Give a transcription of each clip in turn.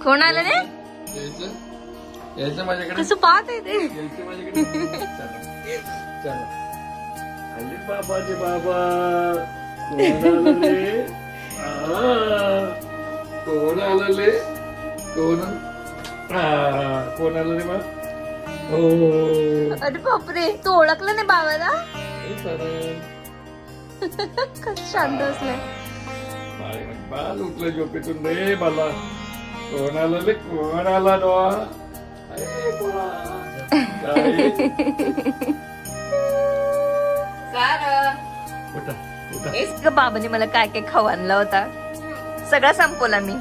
कोण आलं रे? यायचं माझ्याकडे. कसं पाहत आहे ते? यायचं माझ्याकडे. चला आले बाबाचे बाबा. कोण आलं रे? कोण आलं रे बा? अरे बापरे, तू ओळखलं नाही बाबाला? कसं शांत असलंय. बाल उठलं झोपेतून रे बाला. कोण आलं रे? कोण आला डोळा? बाबाने मला काय काय खाऊ आणला होता, सगळा संपवला मी.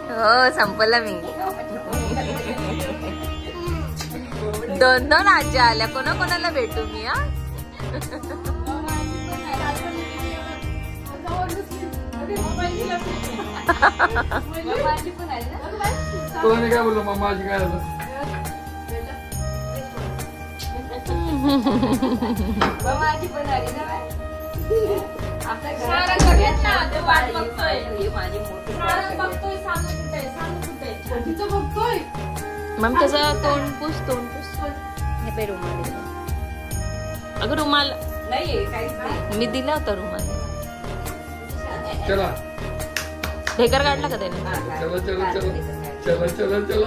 हो संपवला मी. 2 आज्या आल्या. कोणाकोणाला भेटू मी? कोणी काय बोललो मम्मा आज काय झालं? मग त्याचं तोंड पुस. हे पे रुमाल. अगं रुमाल मी दिला होता रुमाल. चला ढेकर काढला का त्याने? चला चला चला चला चला चला चला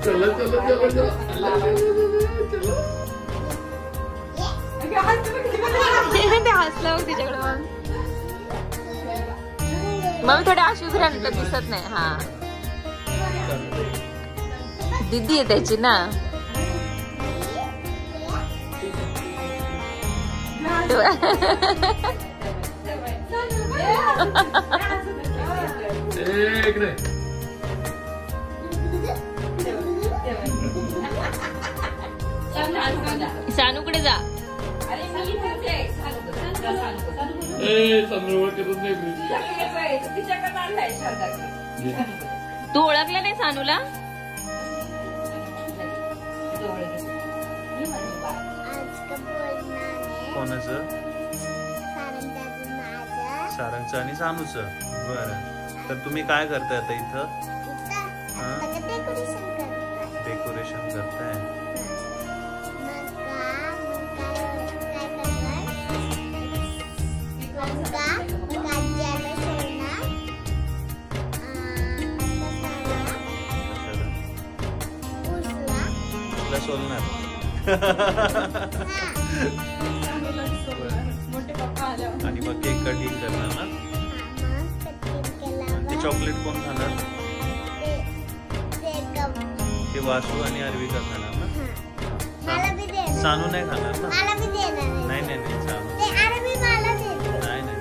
चला चला चला ते हसलं बघ तिच्याकडे. मग थोडे आशूच राहत दिसत नाही. हा दीदी आहे त्याची ना. इकडे सानूकडे जा. तू ओळखलं नाही सानूला? कोणाचं? सारंगचं आणि सानूचं. बरं, तर तुम्ही काय करताय आता इथं? डेकोरेशन करताय. सोलणार. आणि मग केक कटिंग करणार ना? ते चॉकलेट कोण खाणार? ते वासू आणि अरविका खाणार ना? सानू नाही खाणार ना? नाही नाही नाही सानू नाही नाही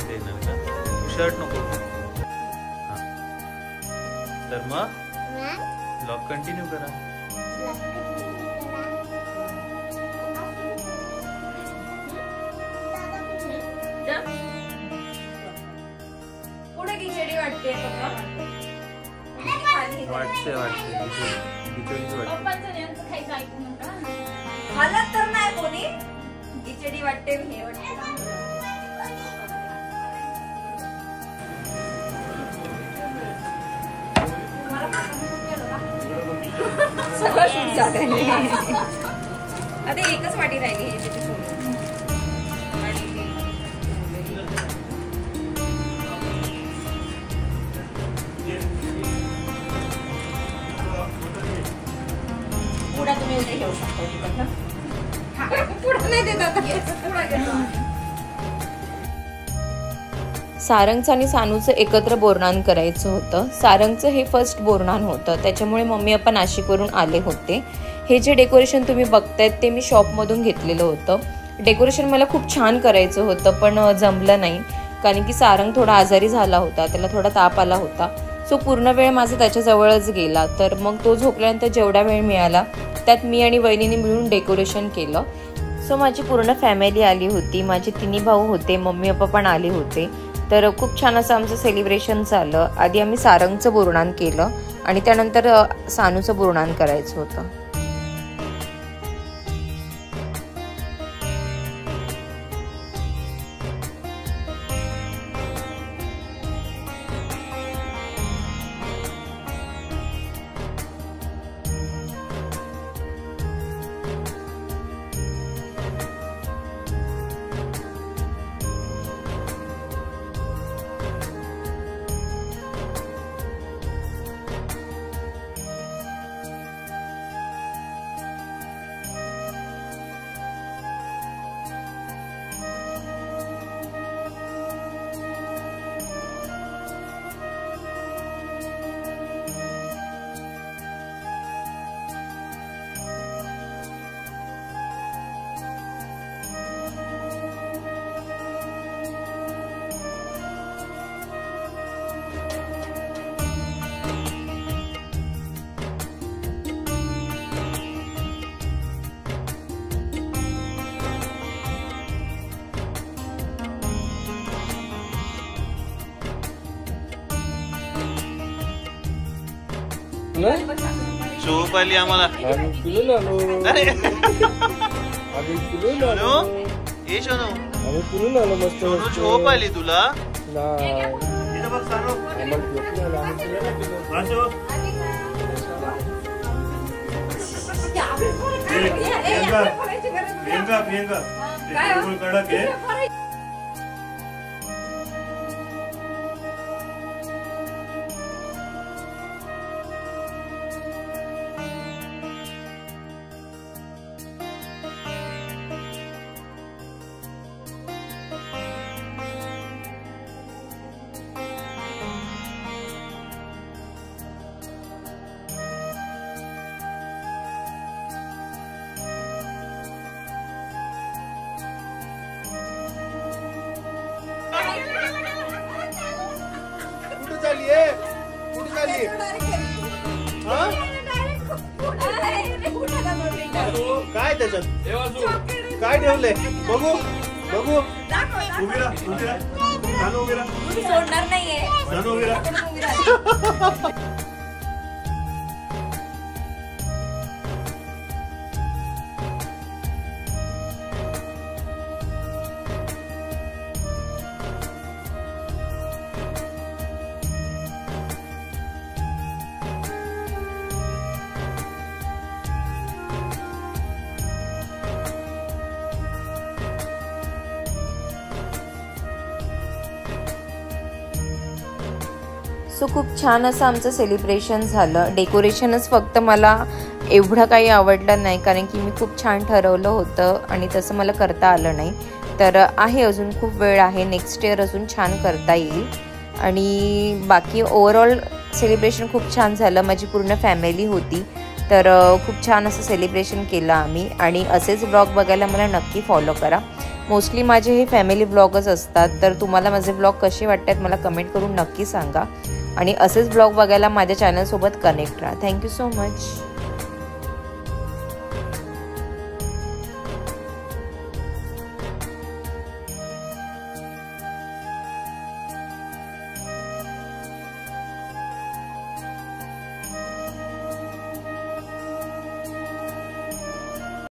देणार का? शर्ट नको. तर मग ब्लॉग कंटिन्यू करा. पुढे खिचडी वाटते. वाटते हालत तर नाही कोणी. खिचडी वाटते. हे वाटते सगळं शूट झालंय. आता एकच वाटी राहिली. पुढा तुम्ही उद्या घेऊ शकता. पुढं नाही देत आता. पुढं घेतो. सारंगचं आणि सानूचं एकत्र बोरनान करायचं होतं. सारंगचं हे फर्स्ट बोरनान होतं, त्याच्यामुळे मम्मी पप्पा नाशिकवरून आले होते. हे जे डेकोरेशन तुम्ही बघतायत ते मी शॉपमधून घेतलेलं होतं. डेकोरेशन मला खूप छान करायचं होतं पण जमलं नाही, कारण की सारंग थोडा आजारी झाला होता, त्याला थोडा ताप आला होता. सो पूर्ण वेळ माझा त्याच्याजवळच गेला. तर मग तो झोपल्यानंतर जेवढा वेळ मिळाला त्यात मी आणि वहिनीने मिळून डेकोरेशन केलं. सो माझी पूर्ण फॅमिली आली होती. माझे 3 भाऊ होते, मम्मी पप्पा पण आले होते. तर खूप छान असं आमचं सेलिब्रेशन झालं. आधी आम्ही सारंगचं बोरनान केलं आणि त्यानंतर सानूचं बोरनान करायचं होतं. झोप आली आम्हाला. आम्ही फिरून आलो. अरे आम्ही फिरून आलो. ए सोनू, आम्ही फिरून आलो मस्त. सोनू झोप आली तुला? नाही आम्हाला झोप नाही आली. आम्ही फिरायला गेलो. काय त्याच्यात काय ठेवलंय? बघू बघू. उभी राहा, उभी राहा. नानू उभी राहा. सोडणार नाहीये. नानू उभी राहा. सो खूप छान असं आमचं सेलिब्रेशन झालं. डेकोरेशनच फक्त मला एवढं काही आवडलं नाही, कारण की मी खूप छान ठरवलं होतं आणि तसं मला करता आलं नाही. तर आहे, अजून खूप वेळ आहे. नेक्स्ट इयर अजून छान करता येईल. आणि बाकी ओव्हरऑल सेलिब्रेशन खूप छान झालं. माझी पूर्ण फॅमिली होती, तर खूप छान असं सेलिब्रेशन केलं आम्ही. आणि असेच ब्लॉग बघायला मला नक्की फॉलो करा. मोस्टली माझे हे फॅमिली ब्लॉगच असतात. तर तुम्हाला माझे ब्लॉग कसे वाटतात मला कमेंट करून नक्की सांगा. आणि असेच ब्लॉग बघायला माझ्या चॅनलसोबत कनेक्ट राहा. Thank you so much.